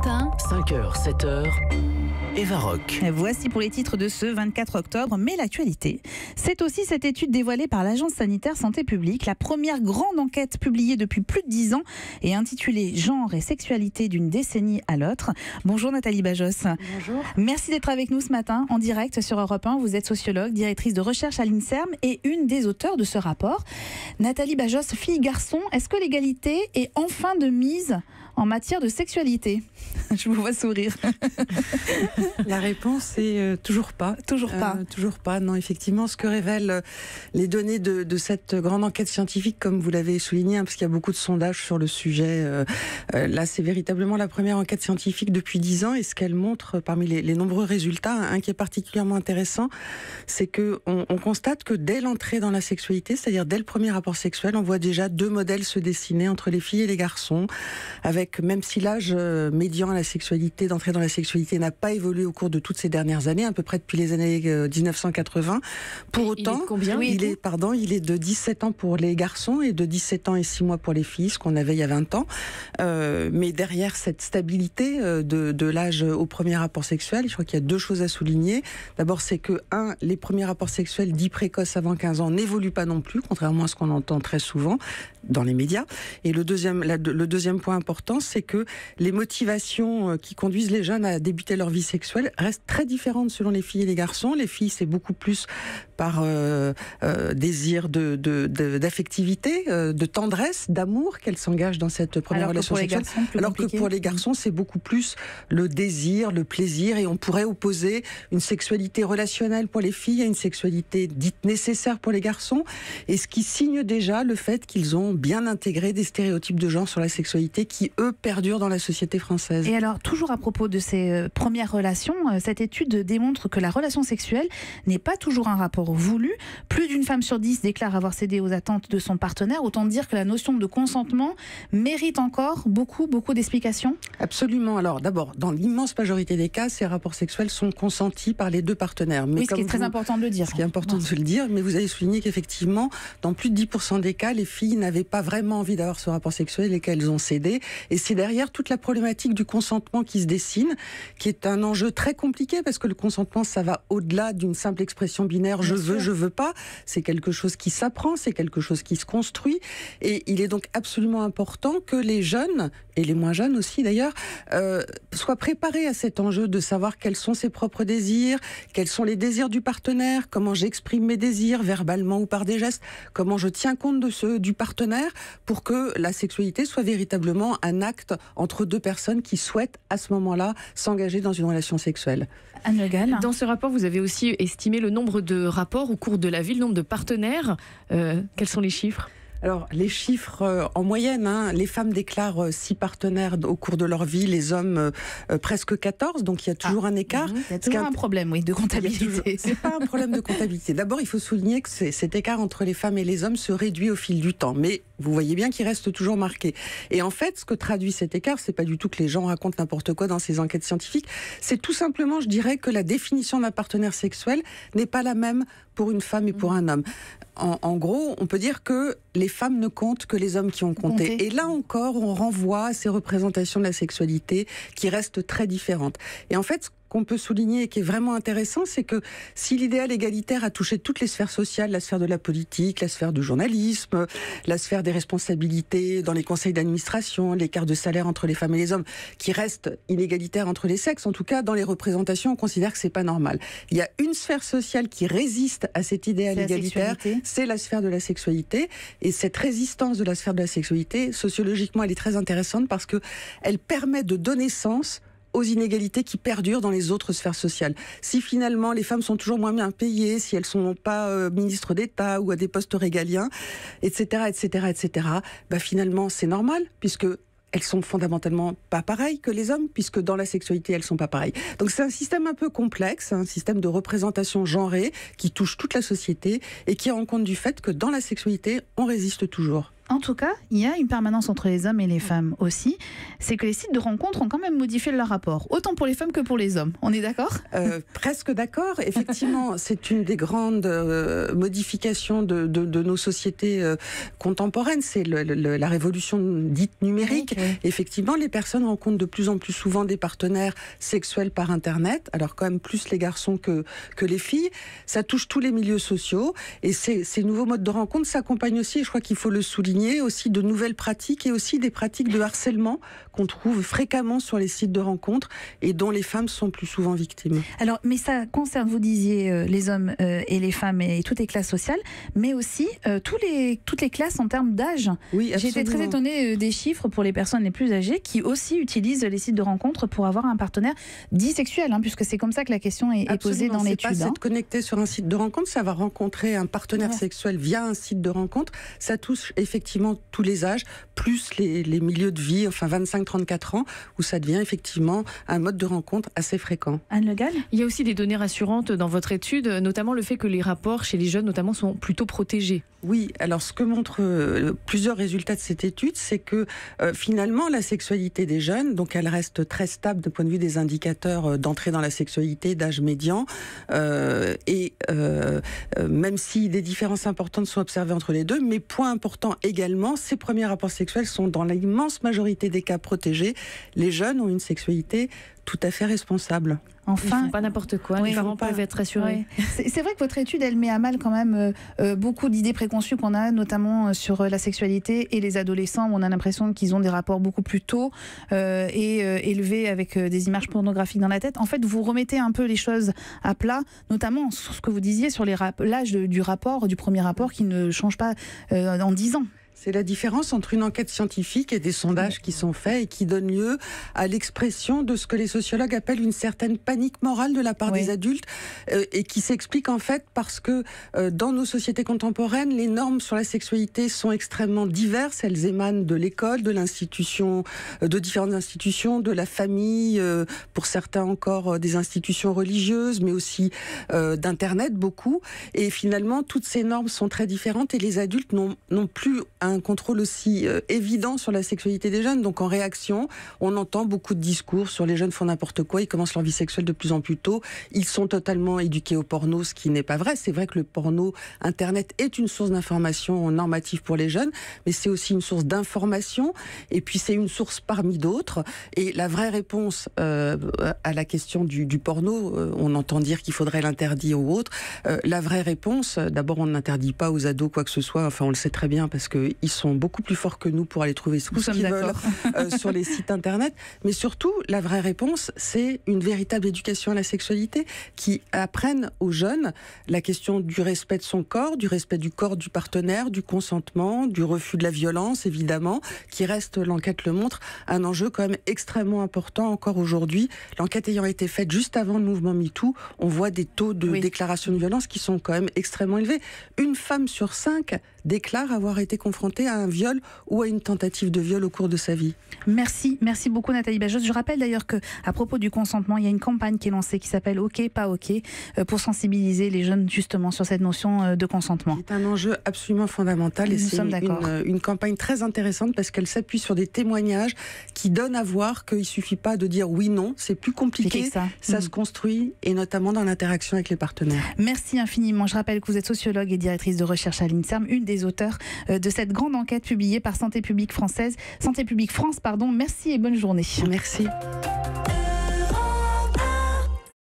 Europe 1. 5h, 7h, Eva Rock. Voici pour les titres de ce 24 octobre, mais l'actualité, c'est aussi cette étude dévoilée par l'Agence sanitaire santé publique, la première grande enquête publiée depuis plus de 10 ans et intitulée « Genre et sexualité d'une décennie à l'autre ». Bonjour Nathalie Bajos. Bonjour. Merci d'être avec nous ce matin en direct sur Europe 1. Vous êtes sociologue, directrice de recherche à l'INSERM et une des auteurs de ce rapport. Nathalie Bajos, fille-garçon, est-ce que l'égalité est enfin de mise en matière de sexualité? Je vous vois sourire. La réponse est toujours pas. Toujours pas. Toujours pas, non, effectivement. Ce que révèlent les données de cette grande enquête scientifique, comme vous l'avez souligné, parce qu'il y a beaucoup de sondages sur le sujet. Là, c'est véritablement la première enquête scientifique depuis 10 ans. Et ce qu'elle montre, parmi les nombreux résultats, un qui est particulièrement intéressant, c'est qu'on constate que dès l'entrée dans la sexualité, c'est-à-dire dès le premier rapport sexuel, on voit déjà deux modèles se dessiner entre les filles et les garçons, avec, même si l'âge médian à la sexualité, d'entrer dans la sexualité, n'a pas évolué au cours de toutes ces dernières années, à peu près depuis les années 1980. Pour autant, il est de 17 ans pour les garçons et de 17 ans et 6 mois pour les filles, ce qu'on avait il y a 20 ans. Mais derrière cette stabilité de l'âge au premier rapport sexuel, je crois qu'il y a deux choses à souligner. D'abord, c'est que, les premiers rapports sexuels dits précoces avant 15 ans n'évoluent pas non plus, contrairement à ce qu'on entend très souvent dans les médias. Et le deuxième point important, c'est que les motivations qui conduisent les jeunes à débuter leur vie sexuelle restent très différentes selon les filles et les garçons. Les filles, c'est beaucoup plus par désir d'affectivité, de tendresse, d'amour qu'elles s'engagent dans cette première relation sexuelle. Alors que pour les garçons, c'est beaucoup plus le désir, le plaisir, et on pourrait opposer une sexualité relationnelle pour les filles à une sexualité dite nécessaire pour les garçons, et ce qui signe déjà le fait qu'ils ont bien intégré des stéréotypes de genre sur la sexualité qui, eux, perdurent dans la société française. Et alors, toujours à propos de ces premières relations, cette étude démontre que la relation sexuelle n'est pas toujours un rapport voulu. Plus d'une femme sur 10 déclare avoir cédé aux attentes de son partenaire. Autant dire que la notion de consentement mérite encore beaucoup d'explications. Absolument. Alors, d'abord, dans l'immense majorité des cas, ces rapports sexuels sont consentis par les deux partenaires. Mais oui, ce qui est très important de le dire. Ce qui est important de le dire, mais vous avez souligné qu'effectivement, dans plus de 10% des cas, les filles n'avaient pas vraiment envie d'avoir ce rapport sexuel et qu'elles ont cédé. Et c'est derrière toute la problématique du consentement qui se dessine, qui est un enjeu très compliqué, parce que le consentement, ça va au-delà d'une simple expression binaire, je veux pas. C'est quelque chose qui s'apprend, c'est quelque chose qui se construit. Et il est donc absolument important que les jeunes, et les moins jeunes aussi d'ailleurs, soient préparés à cet enjeu de savoir quels sont ses propres désirs, quels sont les désirs du partenaire, comment j'exprime mes désirs verbalement ou par des gestes, comment je tiens compte de ceux du partenaire pour que la sexualité soit véritablement un acte entre deux personnes qui souhaitent à ce moment-là s'engager dans une relation sexuelle. Anne Le Gall. Dans ce rapport, vous avez aussi estimé le nombre de rapports au cours de la vie, le nombre de partenaires. Quels sont les chiffres ? Alors, les chiffres, en moyenne, les femmes déclarent 6 partenaires au cours de leur vie, les hommes presque 14, donc il y a toujours un écart. Il y a toujours un problème, de comptabilité. C'est pas un problème de comptabilité. D'abord, il faut souligner que cet écart entre les femmes et les hommes se réduit au fil du temps, mais vous voyez bien qu'il reste toujours marqué. Et en fait, ce que traduit cet écart, c'est pas du tout que les gens racontent n'importe quoi dans ces enquêtes scientifiques, c'est tout simplement, je dirais, que la définition d'un partenaire sexuel n'est pas la même pour une femme et pour un homme. En gros, on peut dire que les femmes ne comptent que les hommes qui ont compté. Et là encore, on renvoie à ces représentations de la sexualité qui restent très différentes. Et en fait, ce qu'on peut souligner et qui est vraiment intéressant, c'est que si l'idéal égalitaire a touché toutes les sphères sociales, la sphère de la politique, la sphère du journalisme, la sphère des responsabilités dans les conseils d'administration, l'écart de salaire entre les femmes et les hommes, qui reste inégalitaire entre les sexes, en tout cas dans les représentations, on considère que c'est pas normal. Il y a une sphère sociale qui résiste à cet idéal égalitaire, c'est la sphère de la sexualité. Et cette résistance de la sphère de la sexualité, sociologiquement, elle est très intéressante parce que elle permet de donner sens aux inégalités qui perdurent dans les autres sphères sociales. Si finalement les femmes sont toujours moins bien payées, si elles ne sont pas ministres d'État ou à des postes régaliens, etc., finalement c'est normal, puisque elles sont fondamentalement pas pareilles que les hommes, puisque dans la sexualité, elles sont pas pareilles. Donc c'est un système un peu complexe, un système de représentation genrée qui touche toute la société et qui rend compte du fait que dans la sexualité, on résiste toujours. En tout cas, il y a une permanence entre les hommes et les femmes aussi. C'est que les sites de rencontres ont quand même modifié leur rapport, autant pour les femmes que pour les hommes. On est d'accord ? Presque d'accord. Effectivement, c'est une des grandes modifications de nos sociétés contemporaines. C'est la révolution dite numérique. Okay. Effectivement, les personnes rencontrent de plus en plus souvent des partenaires sexuels par Internet. Alors quand même plus les garçons que les filles. Ça touche tous les milieux sociaux. Et ces nouveaux modes de rencontre s'accompagnent aussi, je crois qu'il faut le souligner, aussi de nouvelles pratiques et aussi des pratiques de harcèlement qu'on trouve fréquemment sur les sites de rencontres et dont les femmes sont plus souvent victimes. Alors, mais ça concerne, vous disiez, les hommes et les femmes et toutes les classes sociales, mais aussi toutes les classes en termes d'âge. Oui, absolument. J'ai été très étonnée des chiffres pour les personnes les plus âgées qui aussi utilisent les sites de rencontres pour avoir un partenaire dit sexuel, puisque c'est comme ça que la question est posée dans l'étude. C'est pas s'être connecté sur un site de rencontre, ça va rencontrer un partenaire sexuel via un site de rencontre. Ça touche effectivement tous les âges, plus les milieux de vie, enfin 25-34 ans, où ça devient effectivement un mode de rencontre assez fréquent. Anne Le Gall ? Il y a aussi des données rassurantes dans votre étude, notamment le fait que les rapports chez les jeunes notamment sont plutôt protégés. Oui, alors ce que montrent plusieurs résultats de cette étude, c'est que finalement la sexualité des jeunes, donc elle reste très stable du point de vue des indicateurs d'entrée dans la sexualité, d'âge médian, et même si des différences importantes sont observées entre les deux, mais point important également, ces premiers rapports sexuels sont dans l'immense majorité des cas protégés. Les jeunes ont une sexualité tout à fait responsable. Enfin, ils font pas n'importe quoi, les parents peuvent être rassurés. C'est vrai que votre étude, elle met à mal quand même beaucoup d'idées préconçues qu'on a, notamment sur la sexualité et les adolescents, où on a l'impression qu'ils ont des rapports beaucoup plus tôt et élevés avec des images pornographiques dans la tête. En fait, vous remettez un peu les choses à plat, notamment sur ce que vous disiez sur l'âge du premier rapport qui ne change pas en 10 ans. C'est la différence entre une enquête scientifique et des sondages qui sont faits et qui donnent lieu à l'expression de ce que les sociologues appellent une certaine panique morale de la part des adultes et qui s'explique en fait parce que dans nos sociétés contemporaines, les normes sur la sexualité sont extrêmement diverses. Elles émanent de l'école, de l'institution, de différentes institutions, de la famille, pour certains encore des institutions religieuses, mais aussi d'Internet beaucoup. Et finalement, toutes ces normes sont très différentes et les adultes n'ont plus un contrôle aussi évident sur la sexualité des jeunes. Donc en réaction, on entend beaucoup de discours sur les jeunes font n'importe quoi, ils commencent leur vie sexuelle de plus en plus tôt, ils sont totalement éduqués au porno, ce qui n'est pas vrai. C'est vrai que le porno, Internet est une source d'information normative pour les jeunes, mais c'est aussi une source d'information et puis c'est une source parmi d'autres. Et la vraie réponse à la question du porno, on entend dire qu'il faudrait l'interdire ou autre. La vraie réponse, d'abord on n'interdit pas aux ados quoi que ce soit, enfin on le sait très bien parce qu'ils sont beaucoup plus forts que nous pour aller trouver ce qu'ils veulent sur les sites internet. Mais surtout, la vraie réponse, c'est une véritable éducation à la sexualité qui apprenne aux jeunes la question du respect de son corps, du respect du corps du partenaire, du consentement, du refus de la violence, évidemment, qui reste, l'enquête le montre, un enjeu quand même extrêmement important encore aujourd'hui. L'enquête ayant été faite juste avant le mouvement MeToo, on voit des taux de déclaration de violence qui sont quand même extrêmement élevés. Une femme sur 5 déclare avoir été confrontée à un viol ou à une tentative de viol au cours de sa vie. Merci beaucoup Nathalie Bajos. Je rappelle d'ailleurs qu'à propos du consentement, il y a une campagne qui est lancée qui s'appelle OK, pas OK, pour sensibiliser les jeunes justement sur cette notion de consentement. C'est un enjeu absolument fondamental et c'est une campagne très intéressante parce qu'elle s'appuie sur des témoignages qui donnent à voir qu'il ne suffit pas de dire oui, non, c'est plus compliqué, ça se construit et notamment dans l'interaction avec les partenaires. Merci infiniment. Je rappelle que vous êtes sociologue et directrice de recherche à l'INSERM, une des auteurs de cette grande enquête publiée par Santé publique France. Merci et bonne journée. Merci.